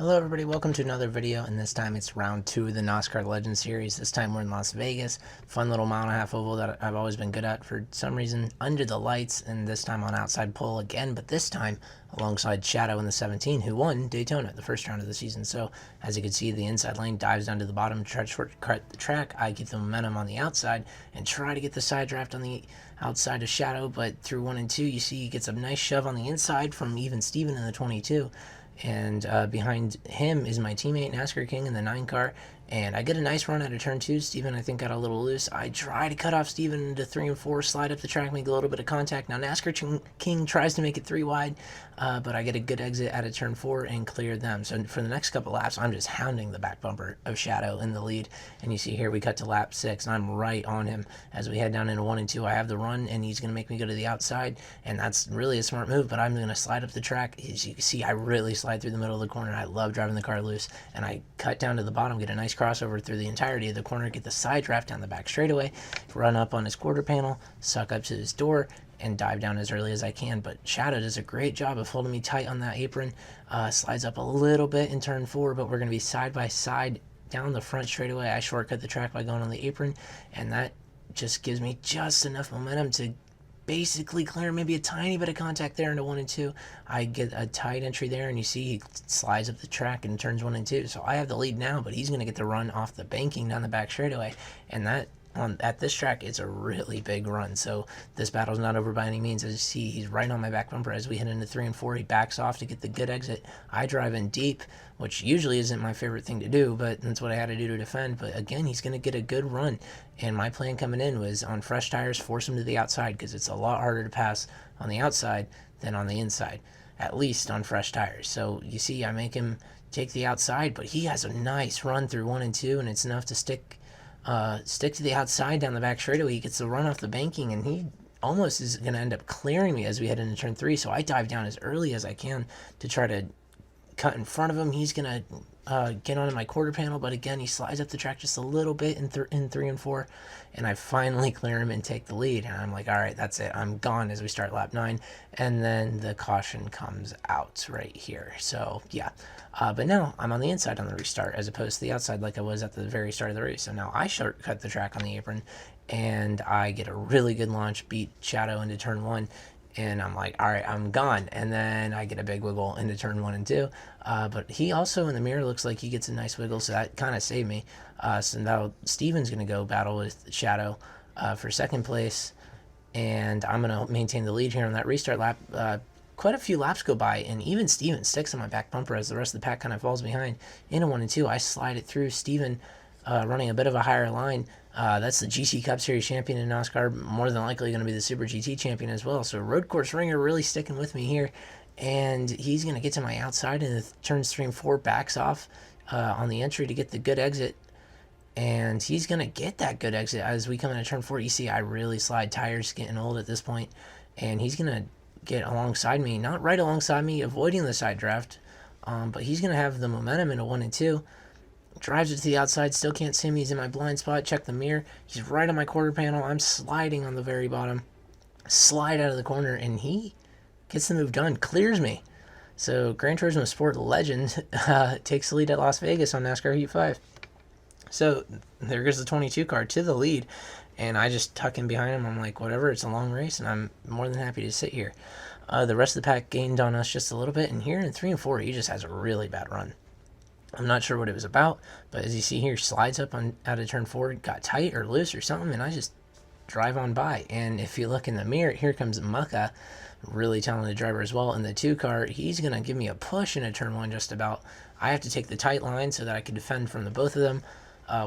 Hello everybody, welcome to another video, and this time it's round 2 of the NOSSCAR Legends series. This time we're in Las Vegas, fun little mile-and-a-half oval that I've always been good at for some reason, under the lights, and this time on outside pole again, but this time alongside Shadow in the 17, who won Daytona, the first round of the season. So as you can see, the inside lane dives down to the bottom to try to shortcut the track. I keep the momentum on the outside and try to get the side draft on the outside of Shadow, but through 1 and 2 you see he gets a nice shove on the inside from even Steven in the 22. And behind him is my teammate NASCAR King in the 9 car, and I get a nice run out of turn 2. Steven, I think, got a little loose. I try to cut off Steven into 3 and 4, slide up the track, make a little bit of contact. Now NASCAR King tries to make it 3 wide, but I get a good exit out of turn 4 and clear them. So for the next couple laps, I'm just hounding the back bumper of Shadow in the lead, and you see here we cut to lap 6, and I'm right on him as we head down into 1 and 2. I have the run, and he's going to make me go to the outside, and that's really a smart move, but I'm going to slide up the track. As you can see, I really slide through the middle of the corner. I love driving the car loose, and I cut down to the bottom, get a nice crossover through the entirety of the corner, get the side draft down the back straightaway, run up on his quarter panel, suck up to his door, and dive down as early as I can. But Shadow does a great job of holding me tight on that apron, slides up a little bit in turn 4, but we're going to be side by side down the front straightaway. I shortcut the track by going on the apron, and that just gives me just enough momentum to basically clear maybe a tiny bit of contact there into 1 and 2. I get a tight entry there, and you see he slides up the track and turns 1 and 2. So I have the lead now, but he's going to get the run off the banking down the back straightaway, and that at this track, it's a really big run. So this battle's not over by any means. As you see, he's right on my back bumper as we head into 3 and 4. He backs off to get the good exit. I drive in deep, which usually isn't my favorite thing to do, but that's what I had to do to defend. But again, he's going to get a good run, and my plan coming in was on fresh tires, force him to the outside, because it's a lot harder to pass on the outside than on the inside, at least on fresh tires. So you see, I make him take the outside, but he has a nice run through 1 and 2, and it's enough to stick to the outside down the back straightaway. He gets the run off the banking, and he almost is going to end up clearing me as we head into turn 3. So I dive down as early as I can to try to cut in front of him. He's going to get onto my quarter panel, but again, he slides up the track just a little bit in 3 and 4, and I finally clear him and take the lead. And I'm like, all right, that's it. I'm gone as we start lap 9, and then the caution comes out right here. So yeah, but now I'm on the inside on the restart as opposed to the outside like I was at the very start of the race. So now I shortcut the track on the apron, and I get a really good launch, beat Shadow into turn 1, and I'm like, all right, I'm gone. And then I get a big wiggle into turn 1 and 2. But he also in the mirror looks like he gets a nice wiggle, so that kind of saved me. So now Steven's going to go battle with Shadow for second place, and I'm going to maintain the lead here on that restart lap. Quite a few laps go by, and even Steven sticks on my back bumper as the rest of the pack kind of falls behind. Into 1 and 2, I slide it through Steven, running a bit of a higher line. That's the GC Cup Series champion in NOSSCAR, more than likely going to be the Super GT champion as well. So Road Course Ringer really sticking with me here, and he's going to get to my outside, and turns 3 and 4, backs off on the entry to get the good exit, and he's going to get that good exit as we come into turn 4. You see, I really slide, tires getting old at this point, and he's going to get alongside me, not right alongside me, avoiding the side draft, but he's going to have the momentum into 1 and 2. Drives it to the outside, still can't see me. He's in my blind spot. Check the mirror. He's right on my quarter panel. I'm sliding on the very bottom. Slide out of the corner, and he gets the move done. Clears me. So Gran Turismo Sport legend takes the lead at Las Vegas on NASCAR Heat 5. So there goes the 22 car to the lead, and I just tuck in behind him. I'm like, whatever, it's a long race, and I'm more than happy to sit here. The rest of the pack gained on us just a little bit, and here in 3 and 4, he just has a really bad run. I'm not sure what it was about, but as you see here, slides up out of turn 4, got tight or loose or something, and I just drive on by. And if you look in the mirror, here comes Mucka, really talented driver as well. In the 2 car, he's going to give me a push into turn 1 just about. I have to take the tight line so that I can defend from the both of them,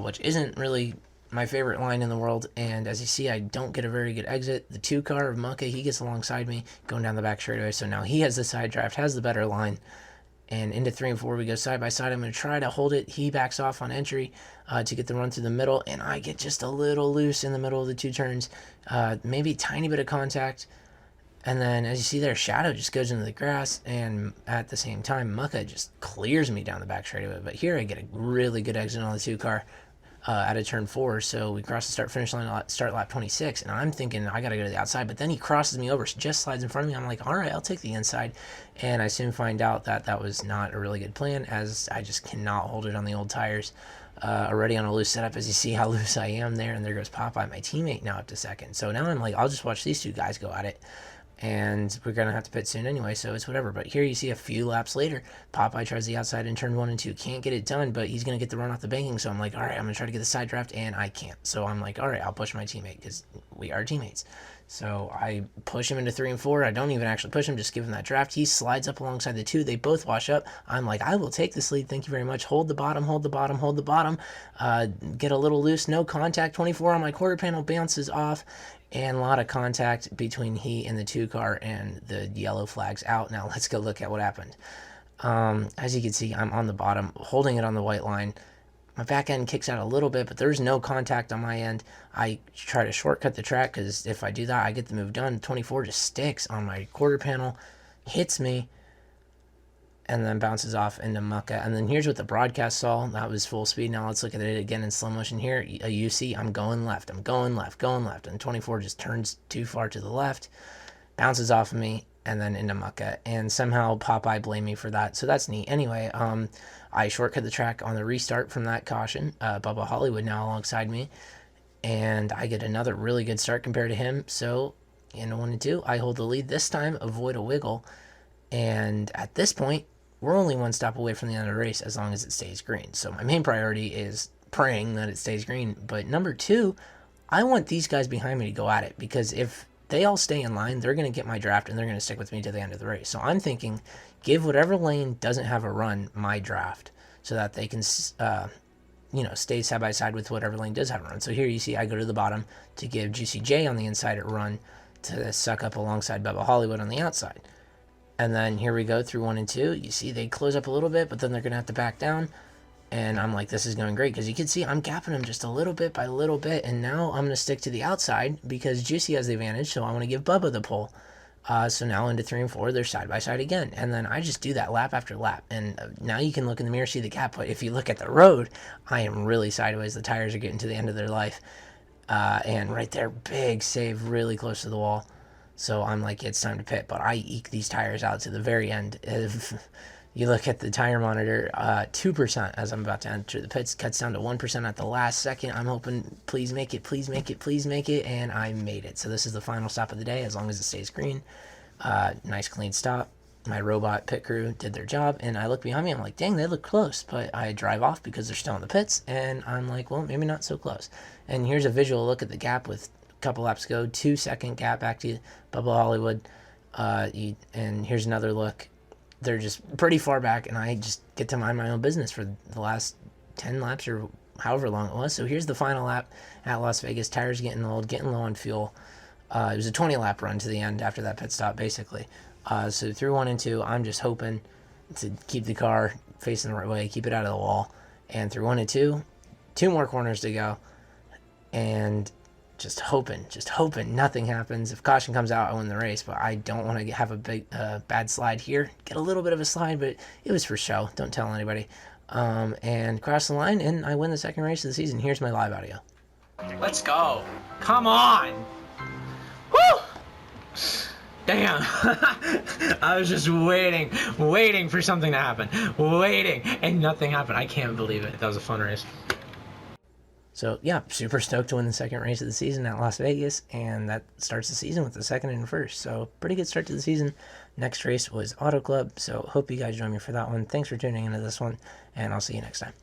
which isn't really my favorite line in the world. And as you see, I don't get a very good exit. The 2 car of Mucka, he gets alongside me, going down the back straightaway, so now he has the side draft, has the better line. And into 3 and 4, we go side by side. I'm going to try to hold it. He backs off on entry to get the run through the middle, and I get just a little loose in the middle of the 2 turns. Maybe a tiny bit of contact. And then, as you see there, Shadow just goes into the grass, and at the same time, Mucka just clears me down the back straightaway. But here I get a really good exit on the 2 car. out of turn 4, so we crossed the start-finish line, start lap 26, and I'm thinking I gotta go to the outside, but then he crosses me over, just slides in front of me. I'm like, all right, I'll take the inside, and I soon find out that that was not a really good plan, as I just cannot hold it on the old tires. Already on a loose setup, as you see how loose I am there, and there goes Popeye, my teammate, now up to second. So now I'm like, I'll just watch these two guys go at it, and we're going to have to pit soon anyway, so it's whatever. But here you see a few laps later, Popeye tries the outside in turn 1 and 2. Can't get it done, but he's going to get the run off the banking, so I'm like, all right, I'm going to try to get the side draft, and I can't. So I'm like, all right, I'll push my teammate, because we are teammates. So I push him into 3 and 4. I don't even actually push him, just give him that draft. He slides up alongside the 2. They both wash up. I'm like, I will take this lead. Thank you very much. Hold the bottom, hold the bottom, hold the bottom. Get a little loose. No contact. 24 on my quarter panel bounces off. And a lot of contact between he and the 2 car, and the yellow flag's out. Now let's go look at what happened. As you can see, I'm on the bottom, holding it on the white line. My back end kicks out a little bit, but there's no contact on my end. I try to shortcut the track, because if I do that, I get the move done. 24 just sticks on my quarter panel, hits me, and then bounces off into Mucka. And then here's what the broadcast saw. That was full speed. Now let's look at it again in slow motion here. You see I'm going left. I'm going left, going left. And 24 just turns too far to the left, bounces off of me, and then into Mucka. And somehow Popeye blamed me for that. So that's neat. Anyway, I shortcut the track on the restart from that caution. Bubba Hollywood now alongside me. And I get another really good start compared to him. So in 1 and 2, I hold the lead. This time, avoid a wiggle. And at this point, we're only one stop away from the end of the race, as long as it stays green. So my main priority is praying that it stays green. But number 2, I want these guys behind me to go at it, because if they all stay in line, they're going to get my draft, and they're going to stick with me to the end of the race. So I'm thinking, give whatever lane doesn't have a run my draft, so that they can stay side by side with whatever lane does have a run. So here you see I go to the bottom to give Juicy J on the inside a run to suck up alongside Bubba Hollywood on the outside. And then here we go through 1 and 2. You see they close up a little bit, but then they're going to have to back down. And I'm like, this is going great, because you can see I'm gapping them just a little bit by little bit. And now I'm going to stick to the outside, because Juicy has the advantage, so I want to give Bubba the pole. So now into 3 and 4, they're side by side again. And then I just do that lap after lap. And now you can look in the mirror, see the gap. But if you look at the road, I am really sideways. The tires are getting to the end of their life. And right there, big save, really close to the wall. So I'm like, it's time to pit. But I eke these tires out to the very end. If you look at the tire monitor, 2% as I'm about to enter the pits, cuts down to 1% at the last second. I'm hoping, please make it, please make it, please make it. And I made it. So this is the final stop of the day, as long as it stays green. Nice clean stop. My robot pit crew did their job. And I look behind me, I'm like, dang, they look close. But I drive off because they're still in the pits. And I'm like, well, maybe not so close. And here's a visual look at the gap with couple laps to go, 2-second gap back to Bubba Hollywood. And here's another look. They're just pretty far back, and I just get to mind my own business for the last 10 laps or however long it was. So here's the final lap at Las Vegas. Tires getting old, getting low on fuel. It was a 20-lap run to the end after that pit stop, basically. So through 1 and 2, I'm just hoping to keep the car facing the right way, keep it out of the wall. And through 1 and 2, 2 more corners to go. And just hoping nothing happens. If caution comes out, I win the race, but I don't want to have a big bad slide here. Get a little bit of a slide, but it was for show. Don't tell anybody. And cross the line, and I win the second race of the season. Here's my live audio. Let's go. Come on. Woo! Damn. I was just waiting for something to happen. Waiting, and nothing happened. I can't believe it. That was a fun race. So, yeah, super stoked to win the second race of the season at Las Vegas, and that starts the season with the second and first. So, pretty good start to the season. Next race was Auto Club, so hope you guys join me for that one. Thanks for tuning into this one, and I'll see you next time.